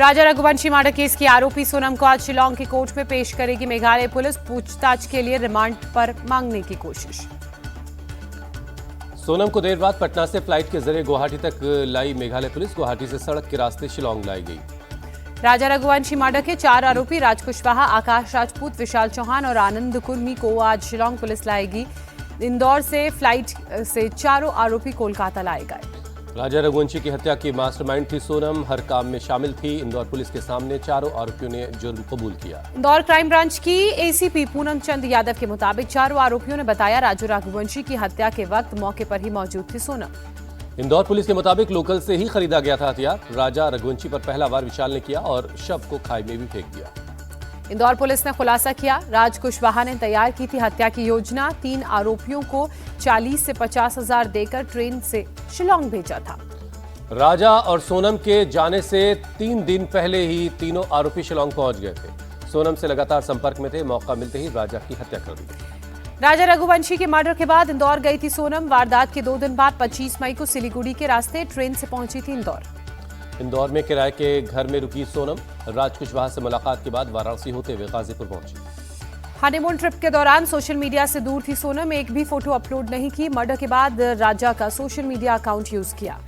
राजा Raghuvanshi murder case की आरोपी सोनम को आज शिलांग की कोर्ट में पेश करेगी मेघालय पुलिस। पूछताछ के लिए रिमांड पर मांगने की कोशिश। सोनम को देर रात पटना से फ्लाइट के जरिए गुवाहाटी तक लाई मेघालय पुलिस। गुवाहाटी से सड़क के रास्ते शिलांग लाई गई। राजा रघुवंशी मर्डर के 4 आरोपी राज कुशवाहा, आकाश राजपूत, विशाल चौहान और आनंद कुर्मी को आज शिलांग पुलिस लाएगी। इंदौर से फ्लाइट से चारों आरोपी कोलकाता लाए गए। राजा रघुवंशी की हत्या की मास्टरमाइंड थी सोनम, हर काम में शामिल थी। इंदौर पुलिस के सामने चारों आरोपियों ने जुर्म कबूल किया। इंदौर क्राइम ब्रांच की एसीपी पूनम चंद यादव के मुताबिक चारों आरोपियों ने बताया राजू रघुवंशी की हत्या के वक्त मौके पर ही मौजूद थी सोनम। इंदौर पुलिस के मुताबिक लोकल से ही खरीदा गया था हथियार। राजा रघुवंशी पर पहला वार विशाल ने किया और शव को खाई में भी फेंक दिया। इंदौर पुलिस ने खुलासा किया राज कुशवाहा ने तैयार की थी हत्या की योजना। 3 आरोपियों को 40 से 50 हजार देकर ट्रेन से शिलांग भेजा था। राजा और सोनम के जाने से 3 दिन पहले ही तीनों आरोपी शिलांग पहुंच गए थे। सोनम से लगातार संपर्क में थे। मौका मिलते ही राजा की हत्या कर दी। राजा रघुवंशी के मर्डर के बाद इंदौर गई थी सोनम। वारदात के 2 दिन बाद 25 मई को सिलीगुड़ी के रास्ते ट्रेन से पहुंची थी इंदौर। इंदौर में किराए के घर में रुकी सोनम राज कुशवाहा से मुलाकात के बाद वाराणसी होते हुए गाजीपुर पहुंची। हनीमून ट्रिप के दौरान सोशल मीडिया से दूर थी सोनम। एक भी फोटो अपलोड नहीं की। मर्डर के बाद राजा का सोशल मीडिया अकाउंट यूज किया।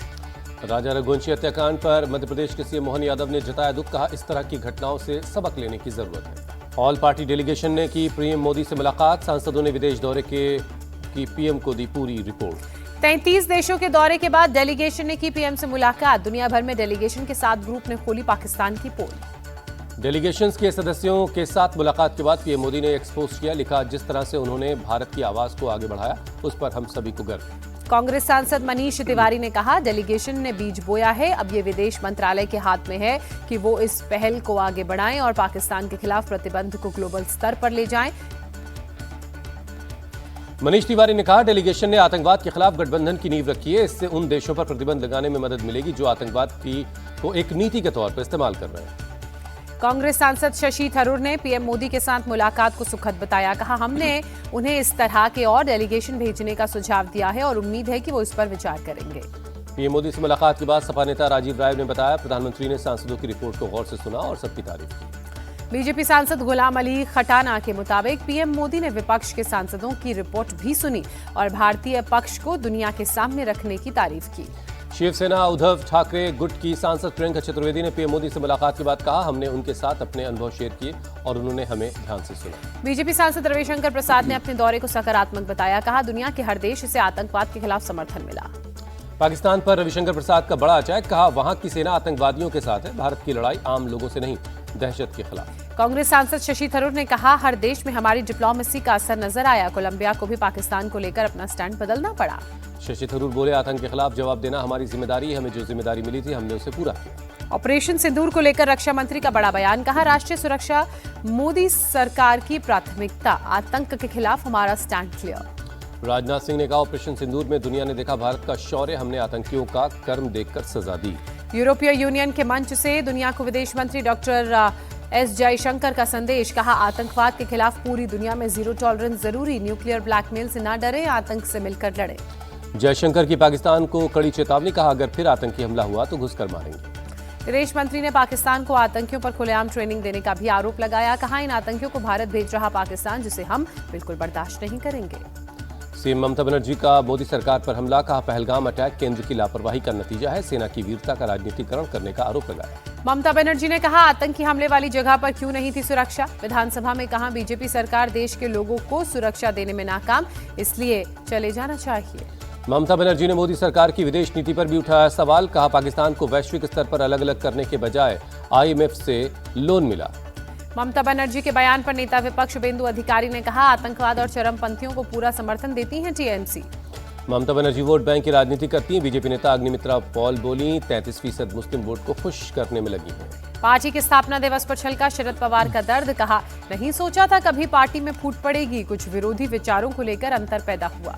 राजा रघुवंशी हत्याकांड पर मध्य प्रदेश के सीएम मोहन यादव ने जताया दुख। कहा इस तरह की घटनाओं से सबक लेने की जरूरत है। ऑल पार्टी डेलीगेशन ने की पीएम मोदी से मुलाकात। सांसदों ने विदेश दौरे की पीएम को दी पूरी रिपोर्ट। 33 देशों के दौरे के बाद डेलीगेशन ने की पीएम से मुलाकात। दुनिया भर में डेलीगेशन के 7 ग्रुप ने खोली पाकिस्तान की पोल। डेलीगेशन के सदस्यों के साथ मुलाकात के बाद पीएम मोदी ने एक्सपोज किया। लिखा जिस तरह से उन्होंने भारत की आवाज को आगे बढ़ाया उस पर हम सभी को गर्व है। कांग्रेस सांसद मनीष तिवारी ने कहा डेलीगेशन ने बीज बोया है। अब ये विदेश मंत्रालय के हाथ में है कि वो इस पहल को आगे बढ़ाएं और पाकिस्तान के खिलाफ प्रतिबंध को ग्लोबल स्तर पर ले जाएं। मनीष तिवारी ने कहा डेलीगेशन ने आतंकवाद के खिलाफ गठबंधन की नींव रखी है। इससे उन देशों पर प्रतिबंध लगाने में मदद मिलेगी जो आतंकवाद को एक नीति के तौर पर इस्तेमाल कर रहे हैं। कांग्रेस सांसद शशि थरूर ने पीएम मोदी के साथ मुलाकात को सुखद बताया। कहा हमने उन्हें इस तरह के और डेलीगेशन भेजने का सुझाव दिया है और उम्मीद है कि वो इस पर विचार करेंगे। पीएम मोदी से मुलाकात के बाद सपा नेता राजीव राय ने बताया प्रधानमंत्री ने सांसदों की रिपोर्ट को गौर से सुना और सबकी तारीफ की। बीजेपी सांसद गुलाम अली खटाना के मुताबिक पीएम मोदी ने विपक्ष के सांसदों की रिपोर्ट भी सुनी और भारतीय पक्ष को दुनिया के सामने रखने की तारीफ की। शिवसेना उद्धव ठाकरे गुट की सांसद प्रियंका चतुर्वेदी ने पीएम मोदी से मुलाकात के बाद कहा हमने उनके साथ अपने अनुभव शेयर किए और उन्होंने हमें ध्यान से सुना। बीजेपी सांसद रविशंकर प्रसाद ने अपने दौरे को सकारात्मक बताया। कहा दुनिया के हर देश से आतंकवाद के खिलाफ समर्थन मिला। पाकिस्तान पर रविशंकर प्रसाद का बड़ा अटैक। कहा वहां की सेना आतंकवादियों के साथ है। भारत की लड़ाई आम लोगों से नहीं दहशत के खिलाफ। कांग्रेस सांसद शशि थरूर ने कहा हर देश में हमारी डिप्लोमेसी का असर नजर आया। कोलंबिया को भी पाकिस्तान को लेकर अपना स्टैंड बदलना पड़ा। शशि थरूर बोले आतंक के खिलाफ जवाब देना हमारी जिम्मेदारी है। हमें जो जिम्मेदारी मिली थी हमने उसे पूरा किया। ऑपरेशन सिंदूर को लेकर रक्षा मंत्री का बड़ा बयान। कहा राष्ट्रीय सुरक्षा मोदी सरकार की प्राथमिकता। आतंक के खिलाफ हमारा स्टैंड क्लियर। राजनाथ सिंह ने कहा ऑपरेशन सिंदूर में दुनिया ने देखा भारत का शौर्य। हमने आतंकियों का कर्म देखकर सजा दी। यूरोपीय यूनियन के मंच से दुनिया को विदेश मंत्री डॉक्टर एस जयशंकर का संदेश। कहा आतंकवाद के खिलाफ पूरी दुनिया में जीरो टॉलरेंस जरूरी। न्यूक्लियर ब्लैकमेल से न डरे, आतंक से मिलकर लड़े। जयशंकर की पाकिस्तान को कड़ी चेतावनी। कहा अगर फिर आतंकी हमला हुआ तो घुसकर मारेंगे। विदेश मंत्री ने पाकिस्तान को आतंकियों पर खुलेआम ट्रेनिंग देने का भी आरोप लगाया। कहा इन आतंकियों को भारत भेज रहा पाकिस्तान जिसे हम बिल्कुल बर्दाश्त नहीं करेंगे। सीएम ममता बनर्जी का मोदी सरकार पर हमला। कहा पहलगाम अटैक केंद्र की लापरवाही का नतीजा है। सेना की वीरता का राजनीतिकरण करने का आरोप लगाया। ममता बनर्जी ने कहा आतंकी हमले वाली जगह पर क्यों नहीं थी सुरक्षा। विधानसभा में कहा बीजेपी सरकार देश के लोगों को सुरक्षा देने में नाकाम, इसलिए चले जाना चाहिए। ममता बनर्जी ने मोदी सरकार की विदेश नीति पर भी उठाया सवाल। कहा पाकिस्तान को वैश्विक स्तर पर अलग अलग करने के बजाय IMF से लोन मिला। ममता बनर्जी के बयान पर नेता विपक्ष शुभेंदु अधिकारी ने कहा आतंकवाद और चरमपंथियों को पूरा समर्थन देती है TMC. Mamata Banerjee vote bank की राजनीति करती हैं। बीजेपी नेता अग्निमित्रा पॉल बोली 33% मुस्लिम वोट को खुश करने में लगी हैं। पार्टी के स्थापना दिवस पर छलका शरद पवार का दर्द। कहा नहीं सोचा था कभी पार्टी में फूट पड़ेगी। कुछ विरोधी विचारों को लेकर अंतर पैदा हुआ।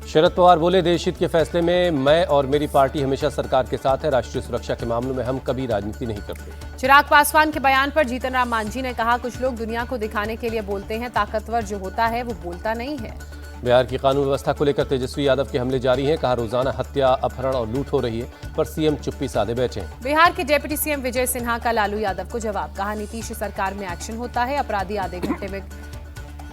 शरद पवार बोले देश हित के फैसले में मैं और मेरी पार्टी हमेशा सरकार के साथ है। राष्ट्रीय सुरक्षा के मामलों में हम कभी राजनीति नहीं करते। चिराग पासवान के बयान पर जीतन राम मांझी ने कहा कुछ लोग दुनिया को दिखाने के लिए बोलते हैं, ताकतवर जो होता है वो बोलता नहीं है। बिहार की कानून व्यवस्था को लेकर तेजस्वी यादव के हमले जारी हैं। कहा, रोजाना हत्या, अपहरण और लूट हो रही है, पर सीएम चुप्पी साधे बैठे हैं। बिहार के डिप्टी सीएम विजय सिन्हा का लालू यादव को जवाब। कहा, नीतीश सरकार में एक्शन होता है, अपराधी आधे घंटे में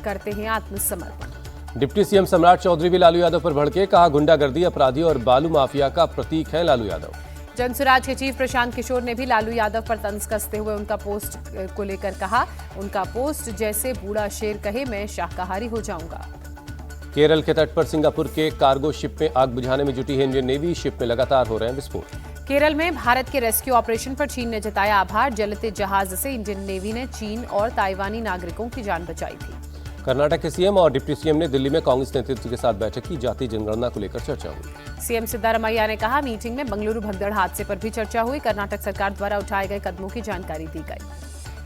करते हैं आत्मसमर्पण। डिप्टी सीएम सम्राट चौधरी भी लालू यादव पर भड़के। कहा, गुंडागर्दी, अपराधी और बालू माफिया का प्रतीक है लालू यादव। जनसुराज के चीफ प्रशांत किशोर ने भी लालू यादव पर तंज कसते हुए उनका पोस्ट को लेकर कहा, उनका पोस्ट जैसे बूढ़ा शेर कहे मैं शाकाहारी हो जाऊंगा। केरल के तट पर सिंगापुर के कार्गो शिप में आग बुझाने में जुटी है इंडियन नेवी। शिप में लगातार हो रहे हैं विस्फोट। केरल में भारत के रेस्क्यू ऑपरेशन पर चीन ने जताया आभार। जलते जहाज से इंडियन नेवी ने चीन और ताइवानी नागरिकों की जान बचाई थी। कर्नाटक के सीएम और डिप्टी सीएम ने दिल्ली में कांग्रेस नेतृत्व के साथ बैठक की। जाति जनगणना को लेकर चर्चा हुई। सीएम सिद्धारमैया ने कहा, मीटिंग में बंगलुरु भगदड़ हादसे पर भी चर्चा हुई। कर्नाटक सरकार द्वारा उठाए गए कदमों की जानकारी दी गई।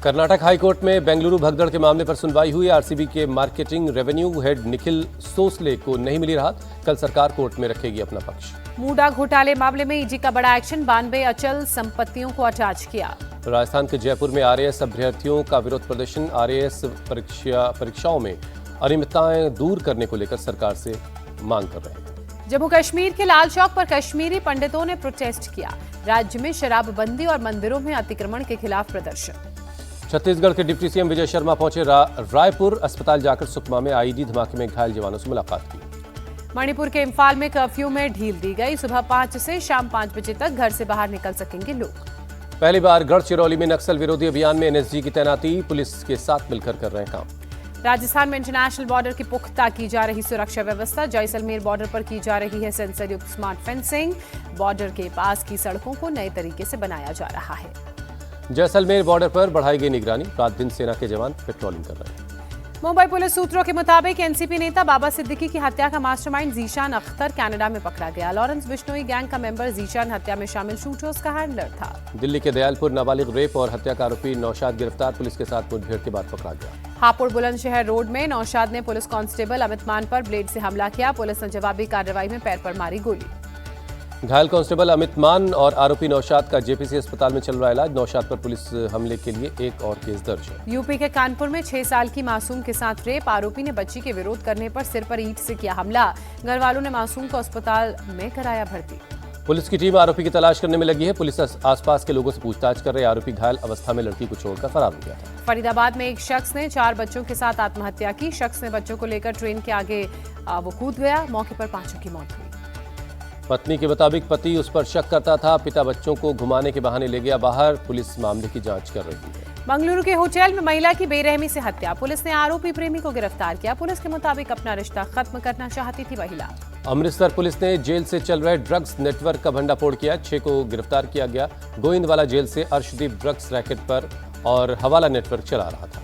कर्नाटक हाईकोर्ट में बेंगलुरु भगदड़ के मामले पर सुनवाई हुई। आरसीबी के मार्केटिंग रेवेन्यू हेड निखिल सोसले को नहीं मिली राहत। कल सरकार कोर्ट में रखेगी अपना पक्ष। मूडा घोटाले मामले में ईडी का बड़ा एक्शन। 92 अचल संपत्तियों को अटैच किया। राजस्थान के जयपुर में आरएएस अभ्यर्थियों का विरोध प्रदर्शन। आरएएस परीक्षाओं में अनियमितताएं दूर करने को लेकर सरकार से मांग कर रहे हैं। जम्मू कश्मीर के लाल चौक पर कश्मीरी पंडितों ने प्रोटेस्ट किया। राज्य में शराबबंदी और मंदिरों में अतिक्रमण के खिलाफ प्रदर्शन। छत्तीसगढ़ के डिप्टी सीएम विजय शर्मा पहुंचे रायपुर। अस्पताल जाकर सुकमा में आईईडी धमाके में घायल जवानों से मुलाकात की। मणिपुर के इम्फाल में कर्फ्यू में ढील दी गई। सुबह 5 से शाम 5 बजे तक घर से बाहर निकल सकेंगे लोग। पहली बार गढ़चिरौली में नक्सल विरोधी अभियान में एनएसजी की तैनाती। पुलिस के साथ मिलकर कर रहे हैं काम। राजस्थान में इंटरनेशनल बॉर्डर की पुख्ता की जा रही सुरक्षा व्यवस्था। जैसलमेर बॉर्डर पर की जा रही है सेंसर युक्त स्मार्ट फेंसिंग। बॉर्डर के पास की सड़कों को नए तरीके से बनाया जा रहा है। जैसलमेर बॉर्डर पर बढ़ाई गई निगरानी। रात दिन सेना के जवान पेट्रोलिंग कर रहे हैं। मुंबई पुलिस सूत्रों के मुताबिक एनसीपी नेता बाबा सिद्दीकी की हत्या का मास्टरमाइंड जीशान अख्तर कनाडा में पकड़ा गया। लॉरेंस बिश्नोई गैंग का मेंबर जीशान हत्या में शामिल शूटर्स का हैंडलर था। दिल्ली के दयालपुर नाबालिग रेप और हत्या का आरोपी नौशाद गिरफ्तार। पुलिस के साथ मुठभेड़ के बाद पकड़ा गया। हापुड़ बुलंदशहर रोड में नौशाद ने पुलिस कांस्टेबल अमित मान पर ब्लेड से हमला किया। पुलिस ने जवाबी कार्रवाई में पैर पर मारी गोली। घायल कांस्टेबल अमित मान और आरोपी नौशाद का जेपीसी अस्पताल में चल रहा इलाज। नौशाद पर पुलिस हमले के लिए एक और केस दर्ज है। यूपी के कानपुर में 6 साल की मासूम के साथ रेप। आरोपी ने बच्ची के विरोध करने पर सिर पर ईंट से किया हमला। घर वालों ने मासूम को अस्पताल में कराया भर्ती। पुलिस की टीम आरोपी की तलाश करने में लगी है। पुलिस आसपास के लोगों से पूछताछ कर रही। आरोपी घायल अवस्था में लड़की को छोड़कर फरार हो गया था। फरीदाबाद में एक शख्स ने 4 बच्चों के साथ आत्महत्या की। शख्स ने बच्चों को लेकर ट्रेन के आगे वो कूद गया। मौके पर 5 की मौत हुई। पत्नी के मुताबिक पति उस पर शक करता था। पिता बच्चों को घुमाने के बहाने ले गया बाहर। पुलिस मामले की जांच कर रही है। बंगलुरु के होटल में महिला की बेरहमी से हत्या। पुलिस ने आरोपी प्रेमी को गिरफ्तार किया। पुलिस के मुताबिक अपना रिश्ता खत्म करना चाहती थी महिला। अमृतसर पुलिस ने जेल से चल रहे ड्रग्स नेटवर्क का भंडाफोड़ किया। 6 को गिरफ्तार किया गया। गोविंदवाला जेल से अर्शदीप ड्रग्स रैकेट पर और हवाला नेटवर्क चला रहा था।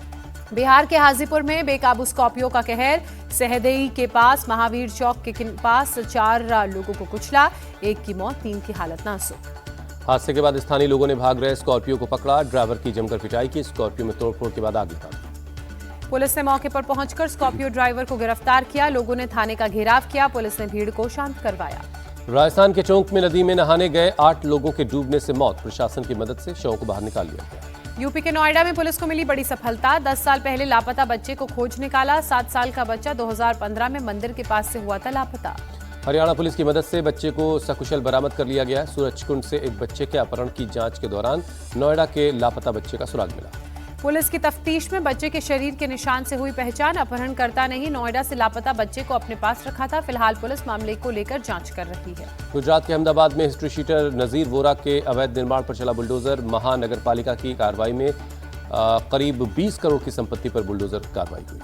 बिहार के हाजीपुर में बेकाबू स्कॉर्पियो का कहर। सहदेई के पास महावीर चौक के पास 4 लोगों को कुचला। 1 की मौत, 3 की हालत नाजुक। हादसे के बाद स्थानीय लोगों ने भाग रहे स्कॉर्पियो को पकड़ा। ड्राइवर की जमकर पिटाई की। स्कॉर्पियो में तोड़फोड़ के बाद आग लगा दी। पुलिस ने मौके पर पहुंचकर स्कॉर्पियो ड्राइवर को गिरफ्तार किया। लोगों ने थाने का घेराव किया। पुलिस ने भीड़ को शांत करवाया। राजस्थान के चौंक में नदी में नहाने गए 8 लोगों के डूबने से मौत। प्रशासन की मदद से शवों को बाहर निकाल लिया गया। यूपी के नोएडा में पुलिस को मिली बड़ी सफलता। 10 साल पहले लापता बच्चे को खोज निकाला। 7 साल का बच्चा 2015 में मंदिर के पास से हुआ था लापता। हरियाणा पुलिस की मदद से बच्चे को सकुशल बरामद कर लिया गया है। सूरजकुंड से एक बच्चे के अपहरण की जांच के दौरान नोएडा के लापता बच्चे का सुराग मिला। पुलिस की तफ्तीश में बच्चे के शरीर के निशान से हुई पहचान। अपहरणकर्ता ने ही नोएडा से लापता बच्चे को अपने पास रखा था। फिलहाल पुलिस मामले को लेकर जांच कर रही है। गुजरात के अहमदाबाद में हिस्ट्री शीटर नजीर वोरा के अवैध निर्माण पर चला बुलडोजर। महानगरपालिका की कार्रवाई में करीब 20 करोड़ की संपत्ति पर बुलडोजर कार्रवाई हुई।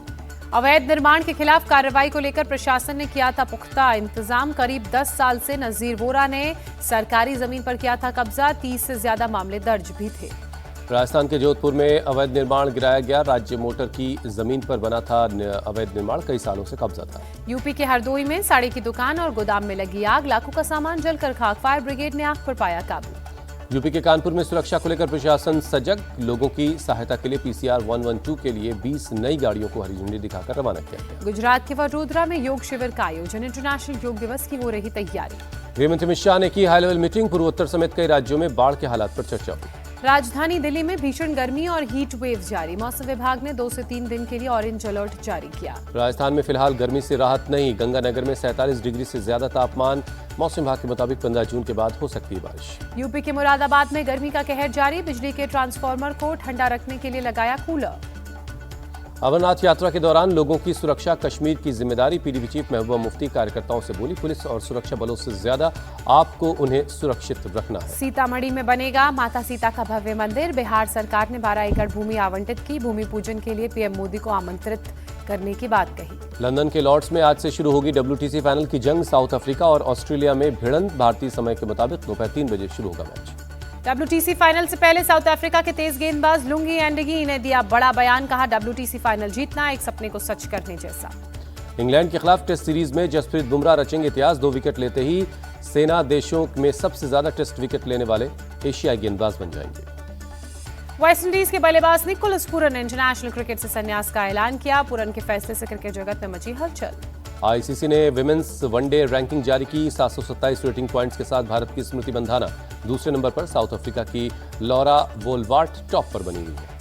अवैध निर्माण के खिलाफ कार्रवाई को लेकर प्रशासन ने किया था पुख्ता इंतजाम। करीब 10 साल से नजीर वोरा ने सरकारी जमीन पर किया था कब्जा। 30 से ज्यादा मामले दर्ज भी थे। राजस्थान के जोधपुर में अवैध निर्माण गिराया गया। राज्य मोटर की जमीन पर बना था अवैध निर्माण। कई सालों से कब्जा था। यूपी के हरदोई में साड़ी की दुकान और गोदाम में लगी आग। लाखों का सामान जलकर खाक। फायर ब्रिगेड ने आग पर पाया काबू। यूपी के कानपुर में सुरक्षा को लेकर प्रशासन सजग। लोगों की सहायता के लिए पीसीआर 112 के लिए 20 नई गाड़ियों को हरी झंडी दिखाकर रवाना किया गया। गुजरात के वडोदरा में योग शिविर का आयोजन। इंटरनेशनल योग दिवस की हो रही तैयारी। गृहमंत्री अमित शाह ने की हाई लेवल मीटिंग। पूर्वोत्तर समेत कई राज्यों में बाढ़ के हालात पर चर्चा हुई। राजधानी दिल्ली में भीषण गर्मी और हीट वेव जारी। मौसम विभाग ने 2 से 3 दिन के लिए ऑरेंज अलर्ट जारी किया। राजस्थान में फिलहाल गर्मी से राहत नहीं। गंगानगर में 47 डिग्री से ज्यादा तापमान। मौसम विभाग के मुताबिक 15 जून के बाद हो सकती है बारिश। यूपी के मुरादाबाद में गर्मी का कहर जारी। बिजली के ट्रांसफार्मर को ठंडा रखने के लिए लगाया कूलर। अमरनाथ यात्रा के दौरान लोगों की सुरक्षा कश्मीर की जिम्मेदारी। पीडीपी चीफ महबूबा मुफ्ती कार्यकर्ताओं से बोली, पुलिस और सुरक्षा बलों से ज्यादा आपको उन्हें सुरक्षित रखना है। सीतामढ़ी में बनेगा माता सीता का भव्य मंदिर। बिहार सरकार ने 12 एकड़ भूमि आवंटित की। भूमि पूजन के लिए पीएम मोदी को आमंत्रित करने की बात कही। लंदन के लॉर्ड्स में आज से शुरू होगी WTC फाइनल की जंग। साउथ अफ्रीका और ऑस्ट्रेलिया में भिड़ंत। भारतीय समय के मुताबिक दोपहर 3 बजे शुरू होगा मैच। WTC फाइनल से पहले साउथ अफ्रीका के तेज गेंदबाज लुंगी एंडगी ने दिया बड़ा बयान। कहा, WTC फाइनल जीतना एक सपने को सच करने जैसा। इंग्लैंड के खिलाफ टेस्ट सीरीज में जसप्रीत बुमराह रचेंगे इतिहास। 2 विकेट लेते ही सेना देशों में सबसे ज्यादा टेस्ट विकेट लेने वाले एशियाई गेंदबाज बन जाएंगे। वेस्टइंडीज के बल्लेबाज निकोलस पूरन ने इंटरनेशनल क्रिकेट से संन्यास का ऐलान किया। पूरन के फैसले से क्रिकेट जगत में मची हलचल। आईसीसी ने विमेंस वनडे रैंकिंग जारी की। 727 रेटिंग पॉइंट्स के साथ भारत की स्मृति मंधाना दूसरे नंबर पर। साउथ अफ्रीका की लॉरा वोलवार्ट टॉप पर बनी हुई है।